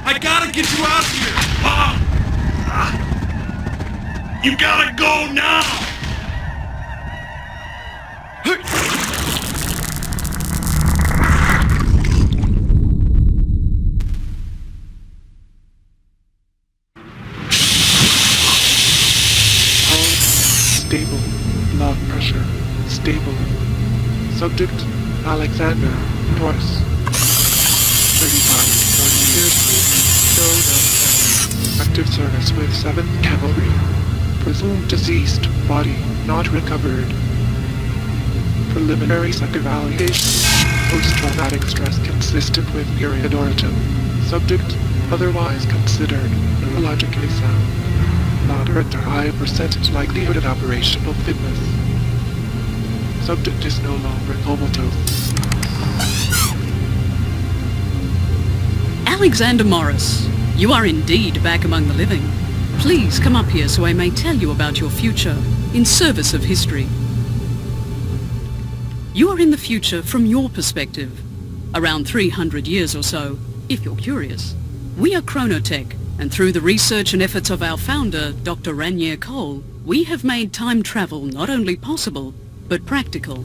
I gotta get you out of here! You gotta go now! Stable. Blood pressure. Stable. Subject, Alexander Morris. 35, 40 years old. Active service with 7th Cavalry. Presumed deceased. Body not recovered. Preliminary psychoevaluation. Post-traumatic stress consistent with periodortum. Subject otherwise considered neurologically sound. Moderate to high percentage likelihood of operational fitness. Subject is no longer comatose. Alexander Morris, you are indeed back among the living. Please come up here so I may tell you about your future, in service of history. You are in the future from your perspective, around 300 years or so, if you're curious. We are Chronotech, and through the research and efforts of our founder, Dr. Ranier Cole, we have made time travel not only possible, but practical.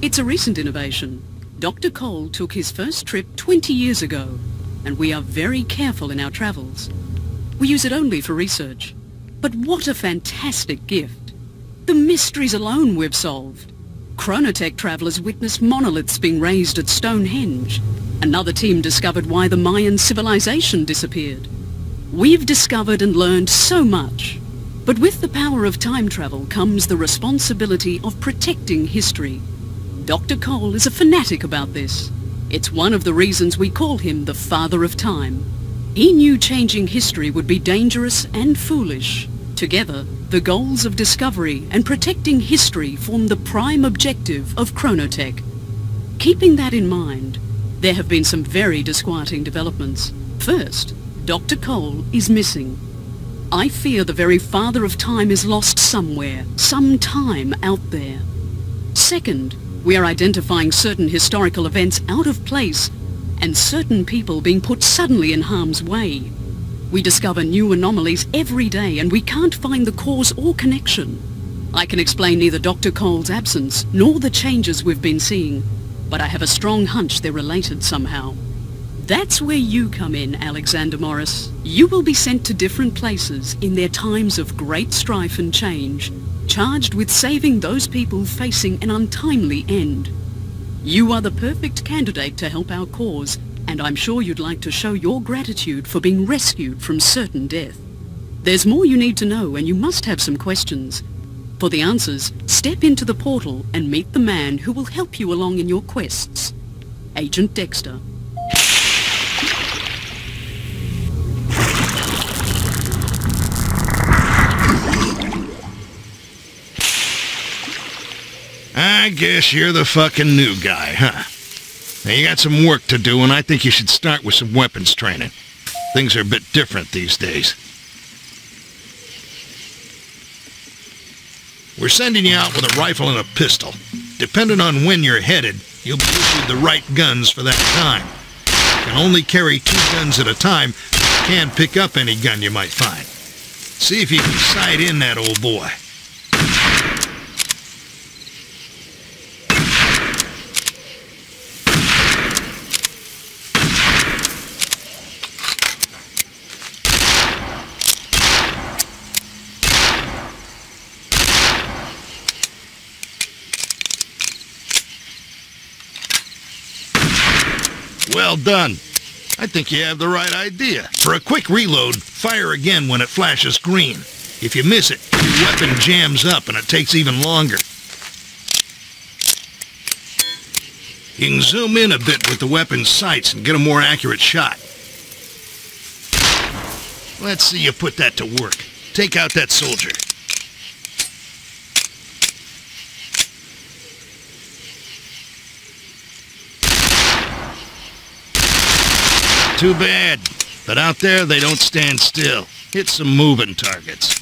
It's a recent innovation. Dr. Cole took his first trip 20 years ago, and we are very careful in our travels. We use it only for research. But what a fantastic gift. The mysteries alone we've solved. Chronotech travelers witnessed monoliths being raised at Stonehenge. Another team discovered why the Mayan civilization disappeared. We've discovered and learned so much. But with the power of time travel comes the responsibility of protecting history. Dr. Cole is a fanatic about this. It's one of the reasons we call him the Father of Time. He knew changing history would be dangerous and foolish. Together, the goals of discovery and protecting history form the prime objective of Chronotech. Keeping that in mind, there have been some very disquieting developments. First, Dr. Cole is missing. I fear the very Father of Time is lost somewhere, sometime out there. Second, we are identifying certain historical events out of place and certain people being put suddenly in harm's way. We discover new anomalies every day and we can't find the cause or connection. I can explain neither Dr. Cole's absence nor the changes we've been seeing, but I have a strong hunch they're related somehow. That's where you come in, Alexander Morris. You will be sent to different places in their times of great strife and change, charged with saving those people facing an untimely end. You are the perfect candidate to help our cause, and I'm sure you'd like to show your gratitude for being rescued from certain death. There's more you need to know, and you must have some questions. For the answers, step into the portal and meet the man who will help you along in your quests. Agent Dexter. I guess you're the fucking new guy, huh? Now you got some work to do, and I think you should start with some weapons training. Things are a bit different these days. We're sending you out with a rifle and a pistol. Depending on when you're headed, you'll be issued the right guns for that time. You can only carry 2 guns at a time, but you can pick up any gun you might find. See if you can sight in that old boy. Well done. I think you have the right idea. For a quick reload, fire again when it flashes green. If you miss it, your weapon jams up and it takes even longer. You can zoom in a bit with the weapon's sights and get a more accurate shot. Let's see you put that to work. Take out that soldier. Too bad, but out there they don't stand still. Hit some moving targets.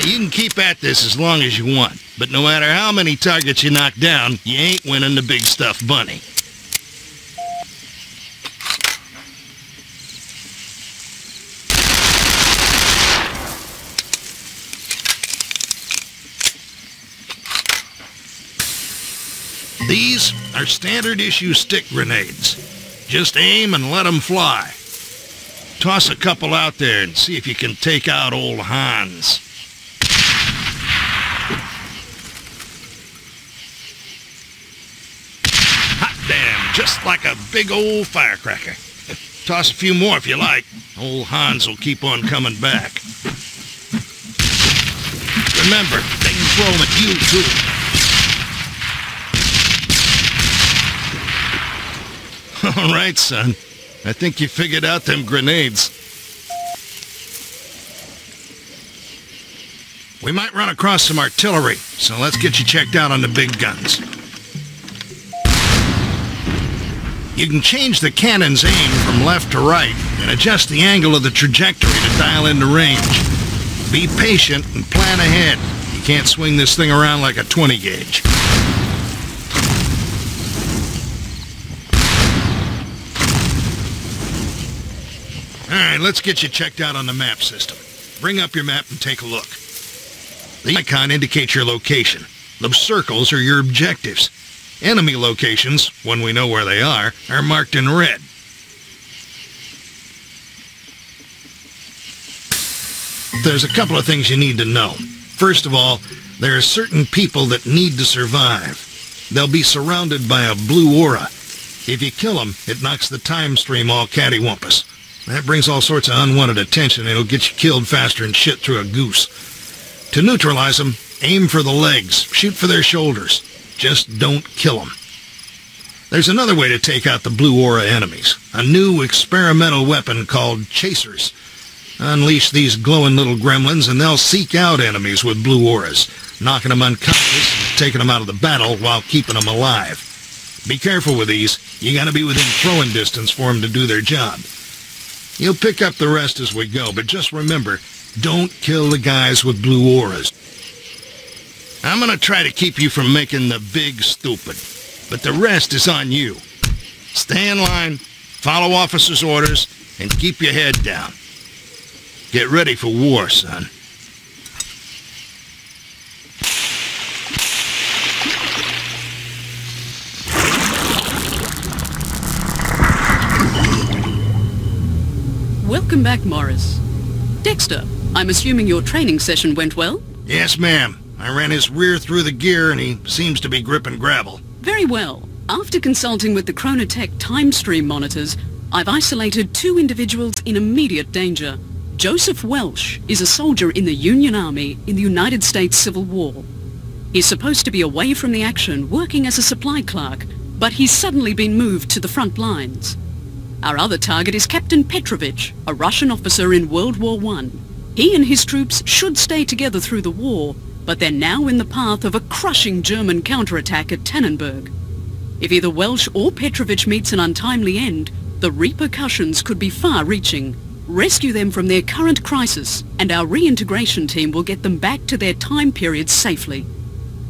You can keep at this as long as you want, but no matter how many targets you knock down, you ain't winning the big stuffed bunny. These are standard issue stick grenades. Just aim and let them fly. Toss a couple out there and see if you can take out old Hans. Just like a big old firecracker. Toss a few more if you like. Old Hans will keep on coming back. Remember, they can throw them at you, too. All right, son. I think you figured out them grenades. We might run across some artillery, so let's get you checked out on the big guns. You can change the cannon's aim from left to right and adjust the angle of the trajectory to dial in the range. Be patient and plan ahead. You can't swing this thing around like a 20 gauge. Alright, let's get you checked out on the map system. Bring up your map and take a look. The icon indicates your location. Those circles are your objectives. Enemy locations, when we know where they are marked in red. There's a couple of things you need to know. First of all, there are certain people that need to survive. They'll be surrounded by a blue aura. If you kill them, it knocks the time stream all cattywampus. That brings all sorts of unwanted attention, and it'll get you killed faster than shit through a goose. To neutralize them, aim for the legs, shoot for their shoulders. Just don't kill them. There's another way to take out the blue aura enemies. A new experimental weapon called chasers. Unleash these glowing little gremlins and they'll seek out enemies with blue auras, knocking them unconscious and taking them out of the battle while keeping them alive. Be careful with these. You gotta be within throwing distance for them to do their job. You'll pick up the rest as we go, but just remember, don't kill the guys with blue auras. I'm gonna try to keep you from making the big stupid, but the rest is on you. Stay in line, follow officers' orders, and keep your head down. Get ready for war, son. Welcome back, Morris. Dexter, I'm assuming your training session went well? Yes, ma'am. I ran his rear through the gear and he seems to be gripping gravel. Very well. After consulting with the Chronotech time stream monitors, I've isolated 2 individuals in immediate danger. Joseph Welsh is a soldier in the Union Army in the United States Civil War. He's supposed to be away from the action, working as a supply clerk, but he's suddenly been moved to the front lines. Our other target is Captain Petrovich, a Russian officer in World War I. He and his troops should stay together through the war, but they're now in the path of a crushing German counterattack at Tannenberg. If either Welsh or Petrovich meets an untimely end, the repercussions could be far-reaching. Rescue them from their current crisis, and our reintegration team will get them back to their time period safely.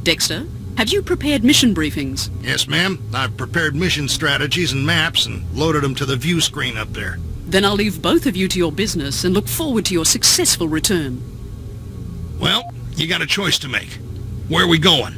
Dexter, have you prepared mission briefings? Yes, ma'am. I've prepared mission strategies and maps and loaded them to the view screen up there. Then I'll leave both of you to your business and look forward to your successful return. Well, you got a choice to make. Where are we going?